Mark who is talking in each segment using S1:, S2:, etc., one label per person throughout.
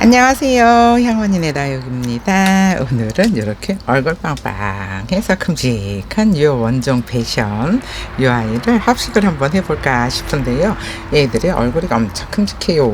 S1: 안녕하세요. 향원인의 다육입니다. 오늘은 이렇게 얼굴 빵빵해서 큼직한 요 원종 패션 요 아이를 합식을 한번 해볼까 싶은데요. 얘들이 얼굴이 엄청 큼직해요.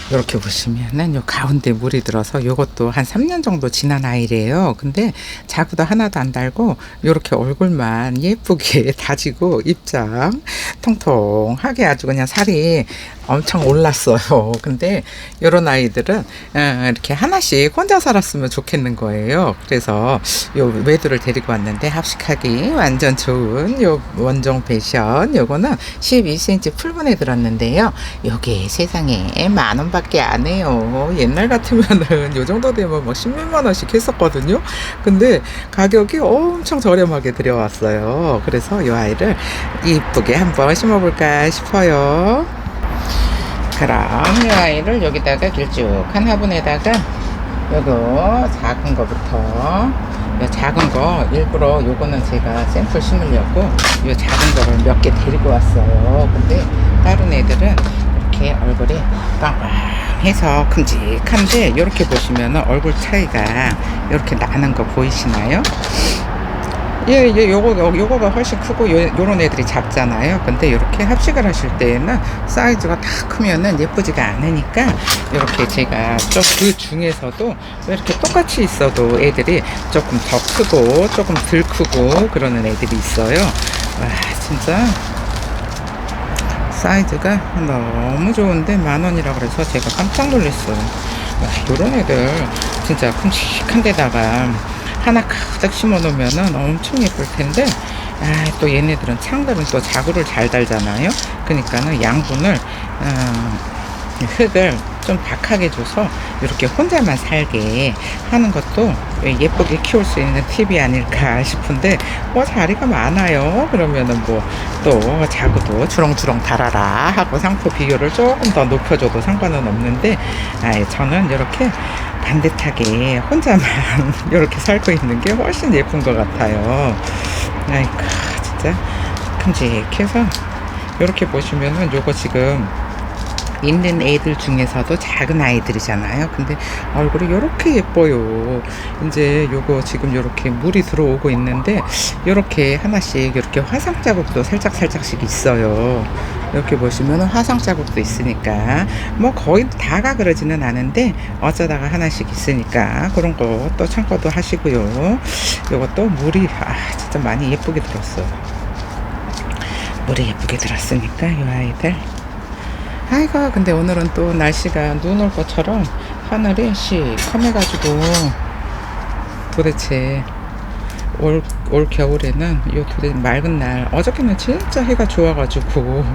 S1: 이렇게 보시면은 요 가운데 물이 들어서 요것도 한 3년 정도 지난 아이래요. 근데 자구도 하나도 안 달고 요렇게 얼굴만 예쁘게 다지고 입장 통통하게 아주 그냥 살이 엄청 올랐어요. 근데 요런 아이들은 이렇게 하나씩 혼자 살았으면 좋겠는 거예요. 그래서 요 외두를 데리고 왔는데 합식하기 완전 좋은 요 원종 패션 요거는 12cm 풀분에 들었는데요. 요게 세상에 10,000원 밖에 안 해요. 옛날 같으면은 요 정도 되면 막 10몇만 원씩 했었거든요. 근데 가격이 엄청 저렴하게 들여왔어요. 그래서 요 아이를 이쁘게 한번 심어볼까 싶어요. 그럼 이 아이를 여기다가 길쭉한 화분에다가 요거 작은 거부터 요 작은 거 일부러 요거는 제가 샘플 심으려고 요 작은 거를 몇 개 데리고 왔어요. 근데 다른 애들은 이렇게 얼굴이 빵빵해서 큼직한데 이렇게 보시면은 얼굴 차이가 이렇게 나는 거 보이시나요? 요거가 훨씬 크고 요런 애들이 작잖아요. 근데 이렇게 합식을 하실 때에는 사이즈가 다 크면은 예쁘지가 않으니까 이렇게 제가 좀 그 중에서도 이렇게 똑같이 있어도 애들이 조금 더 크고 조금 덜 크고 그러는 애들이 있어요. 와, 진짜 사이즈가 너무 좋은데 10,000원이라 그래서 제가 깜짝 놀랐어요. 와, 요런 애들 진짜 큼직한 데다가 하나 가득 심어 놓으면은 엄청 예쁠 텐데, 또 얘네들은 창들은 또 자구를 잘 달잖아요. 그러니까는 양분을 흙을 좀 박하게 줘서 이렇게 혼자만 살게 하는 것도 예쁘게 키울 수 있는 팁이 아닐까 싶은데, 자리가 많아요. 그러면은 뭐 또 자구도 주렁주렁 달아라 하고 상표 비율을 조금 더 높여줘도 상관은 없는데, 저는 이렇게 반듯하게 혼자만 이렇게 살고 있는 게 훨씬 예쁜 것 같아요. 아이고, 진짜 큼직해서 이렇게 보시면은 요거 지금 있는 애들 중에서도 작은 아이들이잖아요. 근데 얼굴이 이렇게 예뻐요. 이제 요거 지금 이렇게 물이 들어오고 있는데 이렇게 하나씩 이렇게 화상 자국도 살짝씩 있어요. 이렇게 보시면 화상 자국도 있으니까 뭐 거의 다가 그러지는 않은데 어쩌다가 하나씩 있으니까 그런 거 또 참고도 하시고요. 요것도 물이 진짜 많이 예쁘게 들었어요. 물이 예쁘게 들었으니까 요 아이들, 아이고, 근데 오늘은 또 날씨가 눈 올 것처럼 하늘이 시커매가지고 도대체 올 겨울에는 도대체 맑은 날, 어저께는 진짜 해가 좋아가지고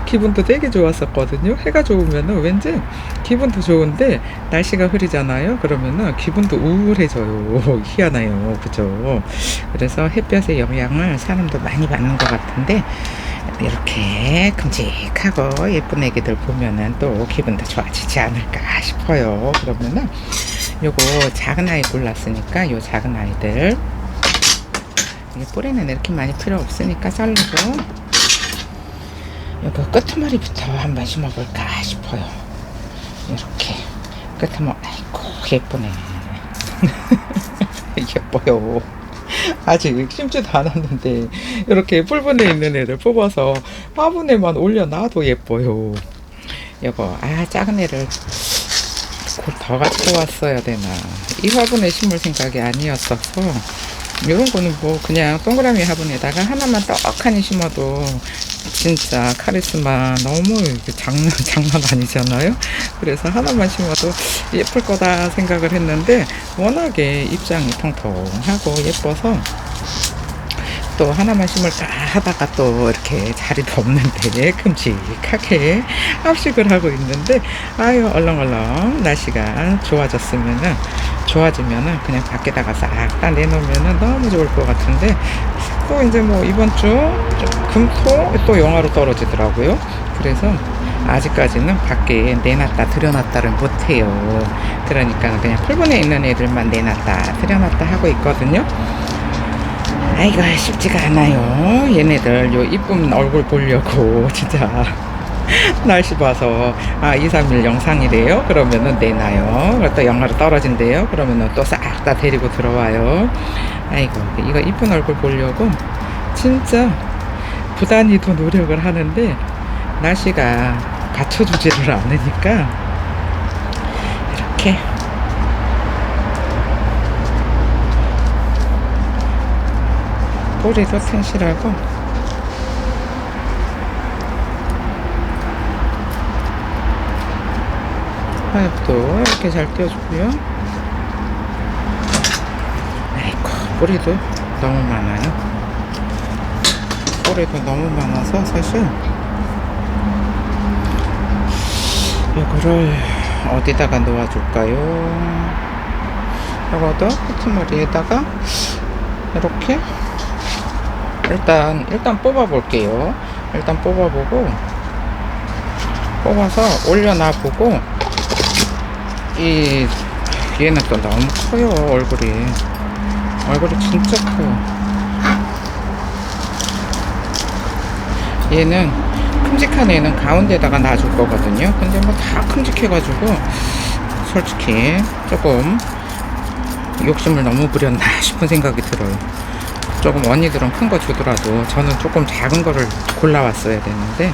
S1: 기분도 되게 좋았었거든요. 해가 좋으면은 왠지 기분도 좋은데 날씨가 흐리잖아요. 그러면은 기분도 우울해져요. 희한해요. 그죠? 그래서 햇볕의 영향을 사람도 많이 받는 것 같은데, 이렇게 큼직하고 예쁜 애기들 보면은 또 기분도 좋아지지 않을까 싶어요. 그러면은 요거 작은 아이 골랐으니까 요 작은 아이들, 이게 뿌리는 이렇게 많이 필요 없으니까 자르고 요거 끄트머리부터 한번 심어볼까 싶어요. 이렇게 끄트머리, 아이고 예쁘네. 예뻐요. 아직 심지도 않았는데 이렇게 풀분에 있는 애들 뽑아서 화분에만 올려놔도 예뻐요. 이거 작은 애를 곧 더 가지고 왔어야 되나. 이 화분에 심을 생각이 아니었어서 이런 거는 뭐 그냥 동그라미 화분에다가 하나만 떡하니 심어도 진짜 카리스마 너무 장난 아니잖아요. 그래서 하나만 심어도 예쁠 거다 생각을 했는데 워낙에 입장이 통통하고 예뻐서 또 하나만 심을까 하다가 또 이렇게 자리도 없는데 큼직하게 합식을 하고 있는데, 얼렁얼렁 날씨가 좋아지면은 그냥 밖에다가 싹 다 내놓으면은 너무 좋을 것 같은데, 또 이제 뭐 이번 주 금토 또 영하로 떨어지더라고요. 그래서 아직까지는 밖에 내놨다 들여놨다를 못해요. 그러니까 그냥 풀분에 있는 애들만 내놨다 들여놨다 하고 있거든요. 아이고 쉽지가 않아요. 얘네들 요 이쁜 얼굴 보려고 진짜 날씨 봐서 2, 3일 영상이래요. 그러면은 내놔요. 그리고 또 영하로 떨어진대요. 그러면은 또 싹 다 데리고 들어와요. 아이고, 이거 이쁜 얼굴 보려고 진짜 부단히도 노력을 하는데 날씨가 갖춰주지를 않으니까 이렇게 꼬리도 튼실하고 파엽도 이렇게 잘 띄워주고요. 아이고, 뿌리도 너무 많아요. 뿌리도 너무 많아서 사실 이거를 어디다가 놓아줄까요? 이거도 끝머리에다가 이렇게 일단 뽑아 볼게요. 일단 뽑아보고 뽑아서 올려놔 보고 얘는 또 너무 커요. 얼굴이 진짜 커요. 얘는 큼직한 애는 가운데다가 놔줄 거거든요. 근데 뭐 다 큼직해가지고 솔직히 조금 욕심을 너무 부렸나 싶은 생각이 들어요. 조금 언니들은 큰 거 주더라도 저는 조금 작은 거를 골라왔어야 되는데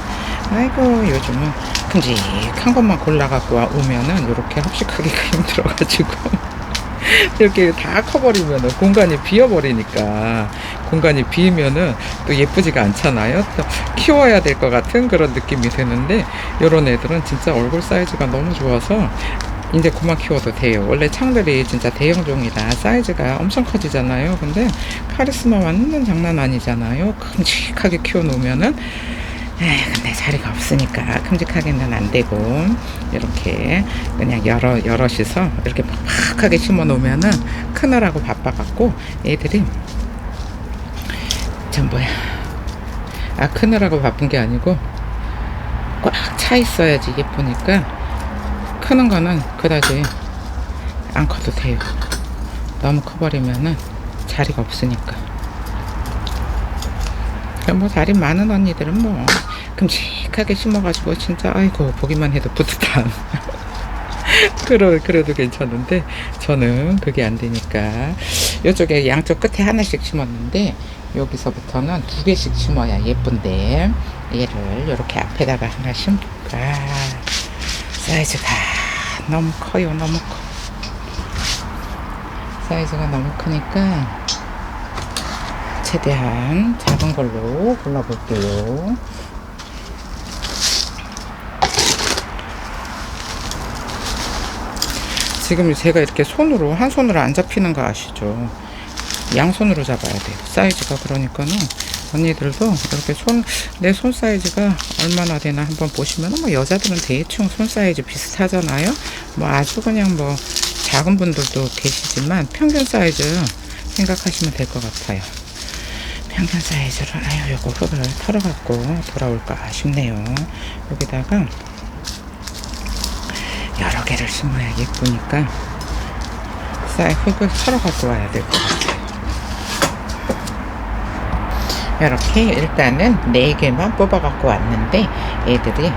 S1: 아이고, 요즘은 큼직한 것만 골라갖고 오면은 이렇게 합식하기가 힘들어가지고 이렇게 다 커버리면은 공간이 비어버리니까, 공간이 비면은 또 예쁘지가 않잖아요. 또 키워야 될 것 같은 그런 느낌이 드는데 요런 애들은 진짜 얼굴 사이즈가 너무 좋아서 이제 그만 키워도 돼요. 원래 창들이 진짜 대형종이라 사이즈가 엄청 커지잖아요. 근데 카리스마 완전 장난 아니잖아요. 큼직하게 키워놓으면은 근데 자리가 없으니까 큼직하게는 안 되고 이렇게 그냥 여럿이서 이렇게 팍팍하게 심어 놓으면은 크느라고 바빠갖고 애들이 크느라고 바쁜 게 아니고 꽉 차 있어야지 예쁘니까 크는 거는 그다지 안 커도 돼요. 너무 커버리면은 자리가 없으니까. 뭐 자리 많은 언니들은 뭐 큼직하게 심어가지고 진짜 아이고 보기만 해도 뿌듯한 그래도 괜찮은데 저는 그게 안 되니까 이쪽에 양쪽 끝에 하나씩 심었는데 여기서부터는 2개씩 심어야 예쁜데 얘를 이렇게 앞에다가 하나 심을까. 사이즈가 너무 커요. 너무 커. 사이즈가 너무 크니까 최대한 작은 걸로 골라볼게요. 지금 제가 이렇게 한 손으로 안 잡히는 거 아시죠? 양손으로 잡아야 돼요. 사이즈가. 그러니까는 언니들도 이렇게 내 손 사이즈가 얼마나 되나 한번 보시면 뭐 여자들은 대충 손 사이즈 비슷하잖아요. 뭐 아주 그냥 뭐 작은 분들도 계시지만 평균 사이즈 생각하시면 될 것 같아요. 평균 사이즈를 요거 흙을 털어갖고 돌아올까 싶네요. 여기다가 여러 개를 심어야 예쁘니까 흙을 털어갖고 와야 될 것 같아요. 이렇게 일단은 4개만 뽑아갖고 왔는데 애들이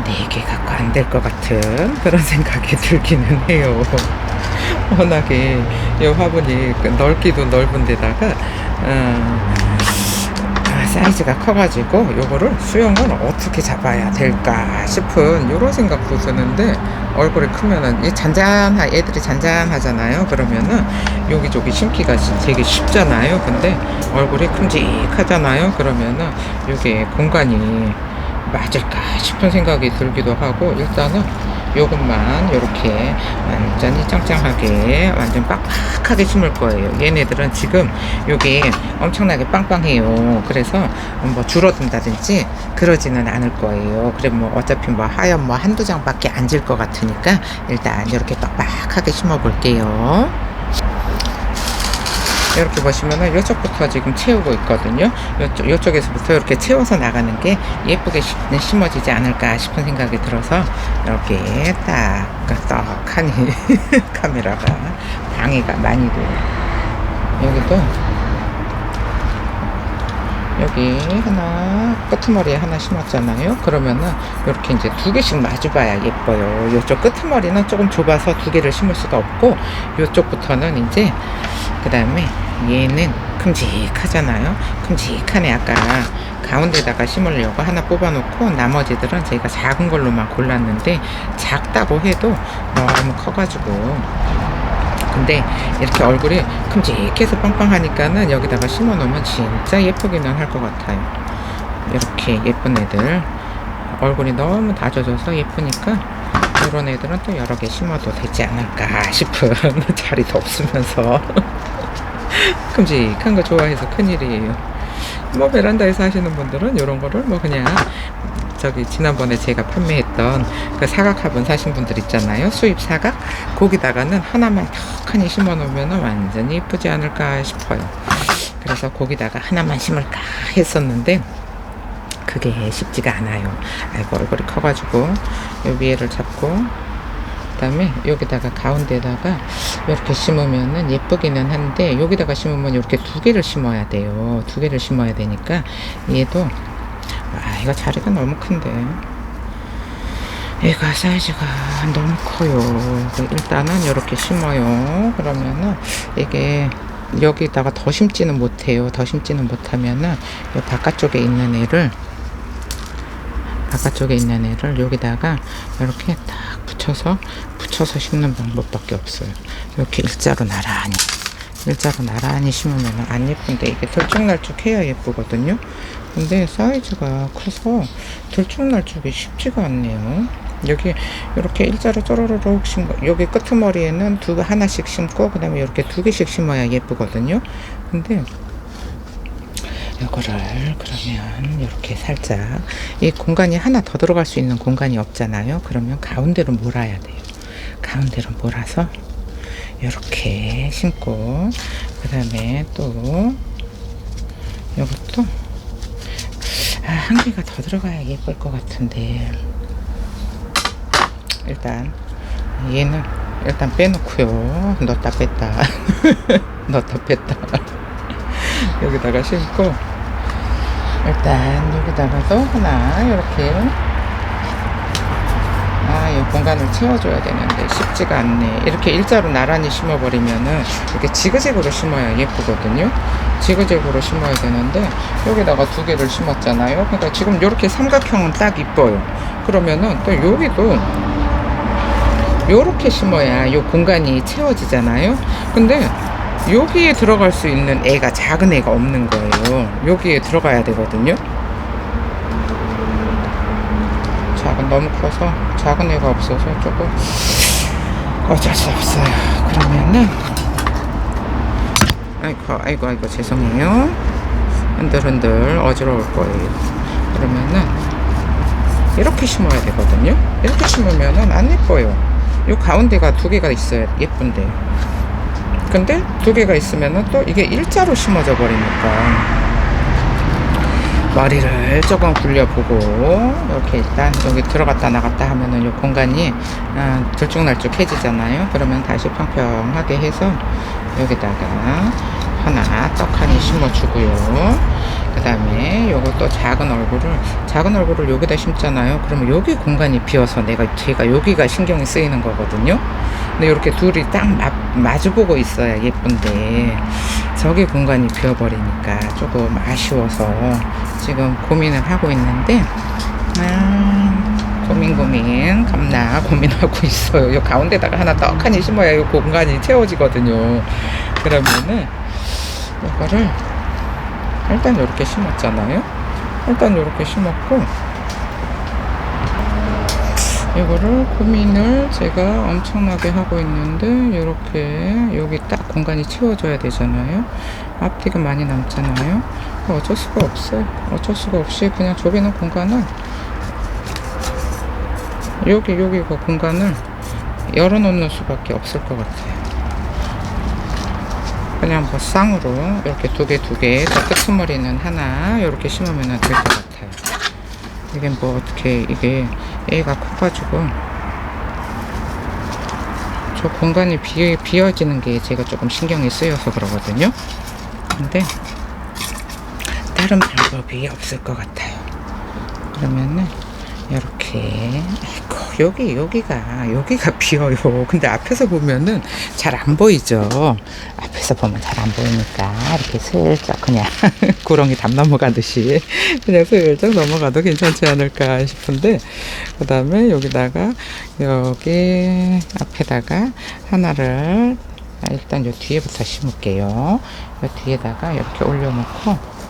S1: 4개 갖고 안 될 것 같은 그런 생각이 들기는 해요. 워낙에 이 화분이 넓기도 넓은 데다가 사이즈가 커가지고 요거를 수영을 어떻게 잡아야 될까 싶은 요런 생각도 드는데 얼굴이 크면은 애들이 잔잔하잖아요. 그러면은 여기저기 심기가 되게 쉽잖아요. 근데 얼굴이 큼직하잖아요. 그러면은 요게 공간이 맞을까 싶은 생각이 들기도 하고 일단은 요것만 이렇게 완전히 짱짱하게 완전 빡빡하게 심을 거예요. 얘네들은 지금 요게 엄청나게 빵빵해요. 그래서 뭐 줄어든다든지 그러지는 않을 거예요. 그래 뭐 어차피 뭐 하얀 뭐 한두 장밖에 안 질 것 같으니까 일단 이렇게 빡빡하게 심어 볼게요. 이렇게 보시면은 이쪽부터 지금 채우고 있거든요. 이쪽에서부터 이렇게 채워서 나가는 게 예쁘게 심어지지 않을까 싶은 생각이 들어서 이렇게 떡하니 카메라가 방해가 많이 돼요. 여기 하나, 끄트머리에 하나 심었잖아요. 그러면은 이렇게 이제 두 개씩 마주봐야 예뻐요. 이쪽 끄트머리는 조금 좁아서 두 개를 심을 수가 없고, 이쪽부터는 이제, 그 다음에 얘는 큼직하잖아요. 큼직하네. 아까 가운데다가 심으려고 하나 뽑아놓고, 나머지들은 저희가 작은 걸로만 골랐는데, 작다고 해도 너무 커가지고, 근데 이렇게 얼굴이 큼직해서 빵빵하니까는 여기다가 심어 놓으면 진짜 예쁘기는 할 것 같아요. 이렇게 예쁜 애들, 얼굴이 너무 다져져서 예쁘니까 이런 애들은 또 여러 개 심어도 되지 않을까 싶은 자리도 없으면서 큼직한 거 좋아해서 큰일이에요. 뭐 베란다에서 하시는 분들은 이런 거를 뭐 그냥 저기 지난번에 제가 판매했던 그 사각 화분 사신 분들 있잖아요. 수입 사각. 거기다가는 하나만 턱하니 심어 놓으면 완전히 이쁘지 않을까 싶어요. 그래서 거기다가 하나만 심을까 했었는데 그게 쉽지가 않아요. 아이고, 얼굴이 커가지고 요 위에를 잡고, 그 다음에 여기다가 가운데다가 이렇게 심으면은 예쁘기는 한데, 여기다가 심으면 이렇게 두 개를 심어야 돼요. 두 개를 심어야 되니까 얘도, 이거 자리가 너무 큰데, 얘가 사이즈가 너무 커요. 일단은 이렇게 심어요. 그러면은 이게 여기다가 더 심지는 못해요. 더 심지는 못하면은 이 바깥쪽에 있는 애를 여기다가 이렇게 딱 붙여서 심는 방법밖에 없어요. 이렇게 일자로 나란히 심으면 안 예쁜데, 이게 들쭉날쭉해야 예쁘거든요. 근데 사이즈가 커서 들쭉날쭉이 쉽지가 않네요. 여기 이렇게 일자로 쪼르르륵 심고, 여기 끄트머리에는 하나씩 심고, 그 다음에 이렇게 두 개씩 심어야 예쁘거든요. 근데 이거를 그러면 이렇게 살짝, 이 공간이 하나 더 들어갈 수 있는 공간이 없잖아요. 그러면 가운데로 몰아야 돼요. 가운데로 몰아서 이렇게 심고, 그 다음에 또 이것도 한 개가 더 들어가야 예쁠 것 같은데, 일단 얘는 일단 빼놓고요. 넣었다 뺐다 넣었다 뺐다 여기다가 심고, 일단 여기다가도 하나 이렇게, 이 공간을 채워줘야 되는데 쉽지가 않네. 이렇게 일자로 나란히 심어버리면은 이렇게 지그재그로 심어야 예쁘거든요. 지그재그로 심어야 되는데 여기다가 두 개를 심었잖아요. 그러니까 지금 이렇게 삼각형은 딱 이뻐요. 그러면은 또 여기도 요렇게 심어야 요 공간이 채워지잖아요. 근데 여기에 들어갈 수 있는 애가, 작은 애가 없는 거예요. 여기에 들어가야 되거든요. 너무 커서 작은 애가 없어서 조금 어쩔 수 없어요. 그러면은 아이고 죄송해요. 흔들흔들 어지러울 거예요. 그러면은 이렇게 심어야 되거든요. 이렇게 심으면은 안 예뻐요. 요 가운데가 두 개가 있어야 예쁜데, 근데 두 개가 있으면은 또 이게 일자로 심어져 버리니까 머리를 조금 굴려보고, 이렇게 일단 여기 들어갔다 나갔다 하면은 요 공간이 들쭉날쭉해지잖아요. 그러면 다시 평평하게 해서 여기다가 하나 떡하니 심어주고요. 그 다음에 요것도 작은 얼굴을 여기다 심잖아요. 그러면 여기 공간이 비어서 제가 여기가 신경이 쓰이는 거거든요. 근데 이렇게 둘이 딱 마주보고 있어야 예쁜데 저기 공간이 비어버리니까 조금 아쉬워서 지금 고민을 하고 있는데, 고민 겁나 고민하고 있어요. 요 가운데다가 하나 떡하니 심어야 요 공간이 채워지거든요. 그러면은 이거를 일단 이렇게 심었잖아요. 일단 이렇게 심었고, 이거를 고민을 제가 엄청나게 하고 있는데, 이렇게 여기 딱 공간이 채워져야 되잖아요. 앞뒤가 많이 남잖아요. 어쩔 수가 없어요. 어쩔 수가 없이 그냥 저기는 공간을, 여기 그 공간을 열어놓는 수밖에 없을 것 같아요. 그냥 뭐 쌍으로 이렇게 두 개, 끄트머리는 하나 이렇게 심으면 될 것 같아요. 이게 뭐 어떻게, 이게 애가 커가지고 저 공간이 비어지는 게 제가 조금 신경이 쓰여서 그러거든요. 근데 다른 방법이 없을 것 같아요. 그러면은 이렇게, 아이고, 여기가 비어요. 근데 앞에서 보면은 잘 안 보이죠. 앞에서 보면 잘 안 보이니까 이렇게 슬쩍 그냥 구렁이 담 넘어가듯이 그냥 슬쩍 넘어가도 괜찮지 않을까 싶은데, 그 다음에 여기다가, 여기 앞에다가 하나를 일단 요 뒤에부터 심을게요. 요 뒤에다가 이렇게 올려놓고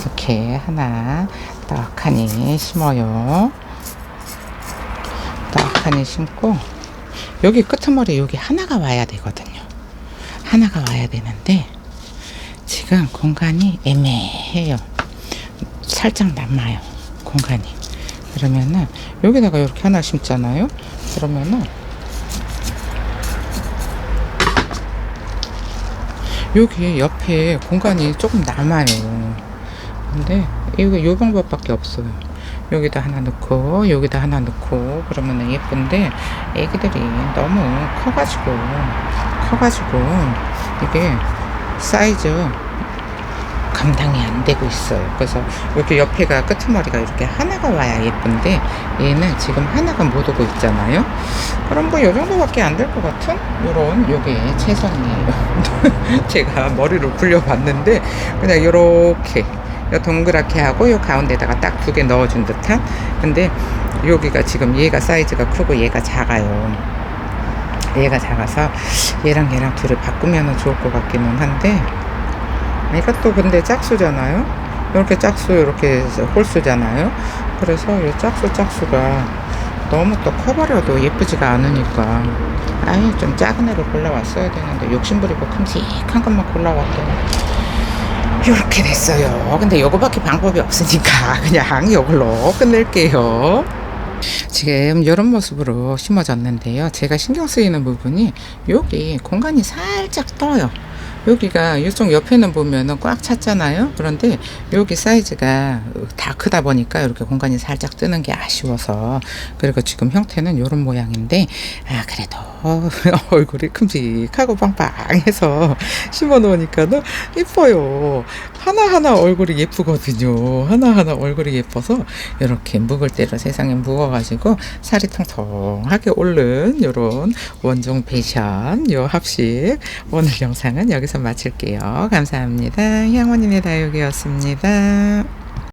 S1: 이렇게 하나 떡하니 심어요. 떡하니 심고, 여기 끄트머리 여기 하나가 와야 되거든요. 하나가 와야 되는데 지금 공간이 애매해요. 살짝 남아요, 공간이. 그러면은 여기다가 이렇게 하나 심잖아요. 그러면은 여기 옆에 공간이 조금 남아요. 근데 이거 요 방법밖에 없어요. 여기다 하나 넣고 여기다 하나 넣고 그러면 예쁜데, 애기들이 너무 커가지고 이게 사이즈 감당이 안 되고 있어요. 그래서 이렇게 옆에가 끄트머리가 이렇게 하나가 와야 예쁜데, 얘는 지금 하나가 못 오고 있잖아요. 그럼 뭐 요 정도밖에 안 될 것 같은 요게 최선이에요. 제가 머리를 굴려봤는데 그냥 요렇게 요 동그랗게 하고 요 가운데다가 딱 2개 넣어준 듯한. 근데 여기가 지금 얘가 사이즈가 크고 얘가 작아요. 얘가 작아서 얘랑 둘을 바꾸면 좋을 것 같기는 한데, 얘가 또 근데 짝수잖아요. 이렇게 짝수, 이렇게 홀수잖아요. 그래서 이 짝수가 너무 또 커버려도 예쁘지가 않으니까 아예 좀 작은 애를 골라왔어야 되는데, 욕심부리고 큼직한 것만 골라왔더니 이렇게 됐어요. 근데 요거밖에 방법이 없으니까 그냥 이걸로 끝낼게요. 지금 이런 모습으로 심어졌는데요. 제가 신경 쓰이는 부분이 여기 공간이 살짝 떠요. 여기가 이쪽 옆에는 보면은 꽉 찼잖아요. 그런데 여기 사이즈가 다 크다 보니까 이렇게 공간이 살짝 뜨는 게 아쉬워서, 그리고 지금 형태는 이런 모양인데, 그래도 얼굴이 큼직하고 빵빵해서 심어 놓으니까는 이뻐요. 하나하나 얼굴이 예쁘거든요. 하나하나 얼굴이 예뻐서 이렇게 묵을 대로 세상에 묵어가지고 살이 통통하게 오른 요런 원종 패션 요 합식, 오늘 영상은 여기서 마칠게요. 감사합니다. 향원인의 다육이었습니다.